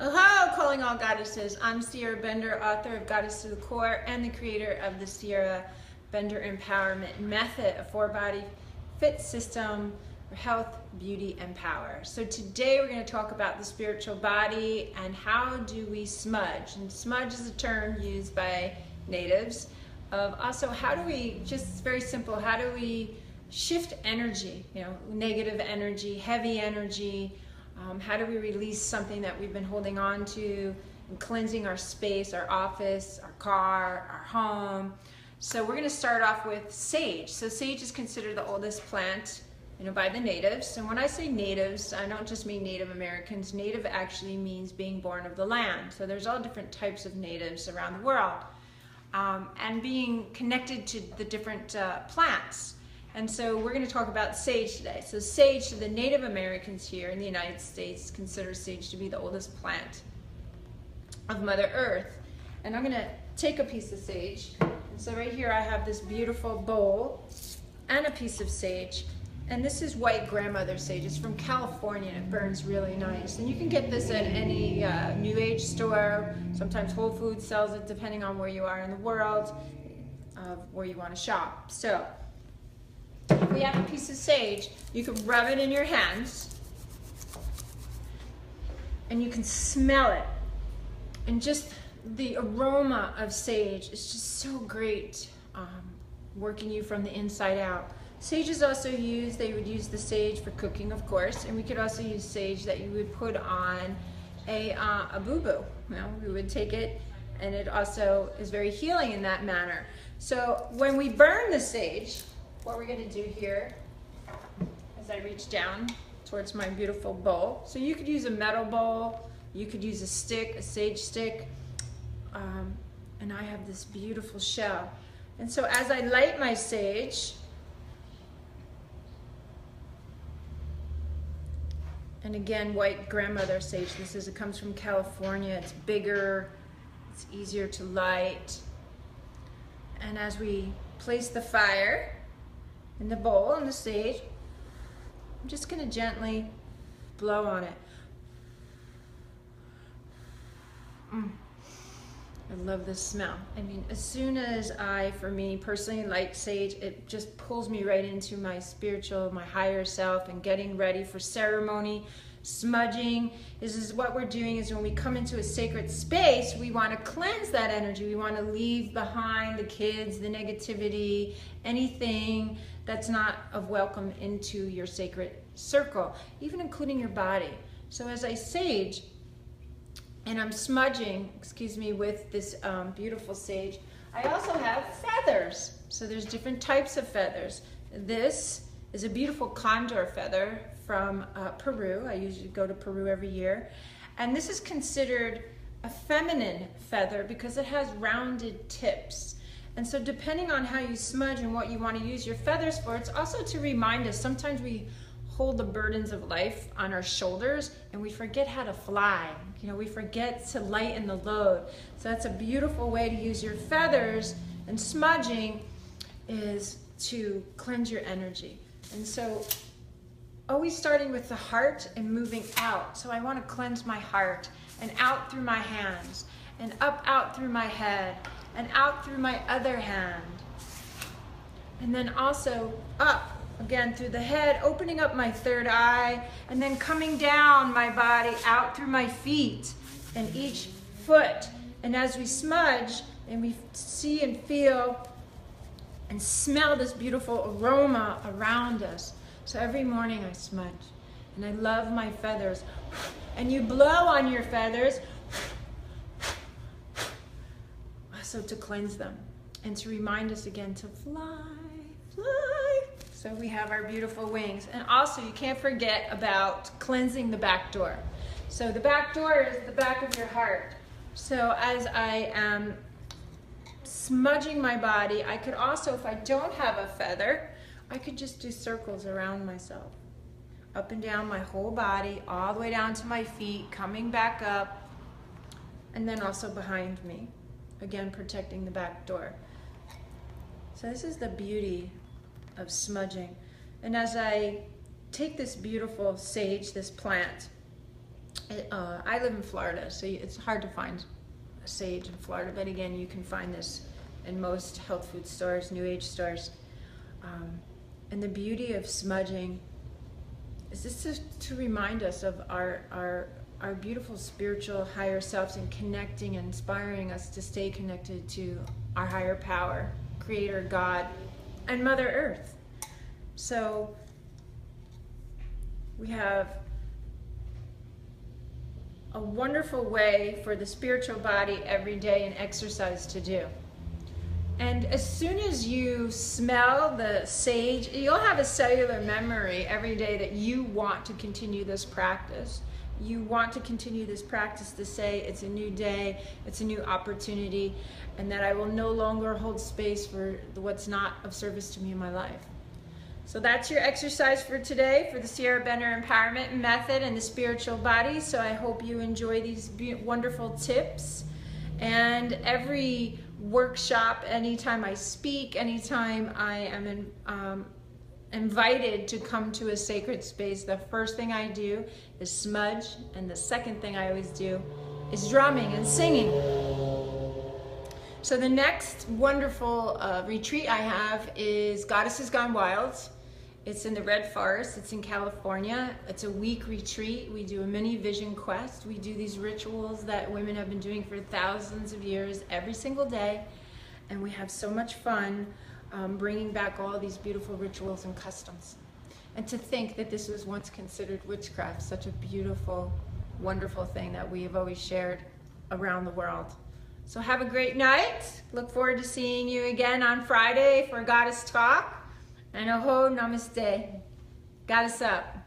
Hello, calling all goddesses. I'm Sierra Bender, author of Goddess to the Core and the creator of the Sierra Bender Empowerment Method, a 4-body fit system for health, beauty, and power. So today we're going to talk about the spiritual body and how do we smudge. And smudge is a term used by natives of also how do we, just very simple, how do we shift energy, negative energy, heavy energy. How do we release something that we've been holding on to and cleansing our space, our office, our car, our home. So we're going to start off with sage. So sage is considered the oldest plant, by the natives. And when I say natives, I don't just mean Native Americans. Native actually means being born of the land. So there's all different types of natives around the world. And being connected to the different plants. And so we're going to talk about sage today. So sage, to the Native Americans here in the United States, consider sage to be the oldest plant of Mother Earth. And I'm going to take a piece of sage. And so right here I have this beautiful bowl and a piece of sage. And this is white grandmother sage. It's from California and it burns really nice. And you can get this at any New Age store. Sometimes Whole Foods sells it depending on where you are in the world, where you want to shop. So if we have a piece of sage, you can rub it in your hands and you can smell it. And just the aroma of sage is just so great, working you from the inside out. Sage is also used, they would use the sage for cooking, of course, and we could also use sage that you would put on a boo-boo. We would take it, and it also is very healing in that manner. So when we burn the sage, what we're going to do here, as I reach down towards my beautiful bowl. So you could use a metal bowl, you could use a stick, a sage stick, and I have this beautiful shell. And so as I light my sage, and again, white grandmother sage, it comes from California, it's bigger, it's easier to light. And as we place the fire in the bowl and the sage, I'm just going to gently blow on it. I love this smell. I mean, as soon as for me personally, light sage, it just pulls me right into my spiritual, my higher self, and getting ready for ceremony. Smudging is what we're doing is when we come into a sacred space, we want to cleanse that energy. We want to leave behind the kids, the negativity, anything that's not of welcome into your sacred circle, even including your body. So as I sage, and I'm smudging, with this beautiful sage, I also have feathers. So there's different types of feathers. This is a beautiful condor feather from Peru. I usually go to Peru every year. And this is considered a feminine feather because it has rounded tips. And so depending on how you smudge and what you want to use your feathers for, it's also to remind us, sometimes we hold the burdens of life on our shoulders and we forget how to fly. We forget to lighten the load. So that's a beautiful way to use your feathers, and smudging is to cleanse your energy. And so always starting with the heart and moving out. So I want to cleanse my heart, and out through my hands, and up out through my head, and out through my other hand. And then also up again through the head, opening up my third eye, and then coming down my body out through my feet and each foot. And as we smudge and we see and feel and smell this beautiful aroma around us. So every morning I smudge, and I love my feathers. And you blow on your feathers so to cleanse them and to remind us again to fly, fly. So we have our beautiful wings. And also you can't forget about cleansing the back door. So the back door is the back of your heart. So as I am smudging my body, I could also, if I don't have a feather, I could just do circles around myself. Up and down my whole body, all the way down to my feet, coming back up, and then also behind me. Again, protecting the back door. So this is the beauty of smudging. And as I take this beautiful sage, this plant, I live in Florida, so it's hard to find sage in Florida, but again, you can find this in most health food stores, new age stores. And the beauty of smudging is just to remind us of our beautiful spiritual higher selves, and connecting and inspiring us to stay connected to our higher power, Creator God, and Mother Earth. So we have a wonderful way for the spiritual body every day and exercise to do. And as soon as you smell the sage, you'll have a cellular memory every day that you want to continue this practice. You want to continue this practice to say it's a new day, it's a new opportunity, and that I will no longer hold space for what's not of service to me in my life. So that's your exercise for today for the Sierra Bender Empowerment Method and the spiritual body. So I hope you enjoy these wonderful tips. And every workshop, anytime I speak, anytime I am invited to come to a sacred space, the first thing I do is smudge, and the second thing I always do is drumming and singing. So the next wonderful retreat I have is Goddesses Gone Wild. It's in the Red Forest. It's in California. It's a week retreat. We do a mini vision quest. We do these rituals that women have been doing for thousands of years every single day. And we have so much fun bringing back all these beautiful rituals and customs. And to think that this was once considered witchcraft, such a beautiful, wonderful thing that we have always shared around the world. So have a great night. Look forward to seeing you again on Friday for Goddess Talk. And aho, namaste. Goddess up.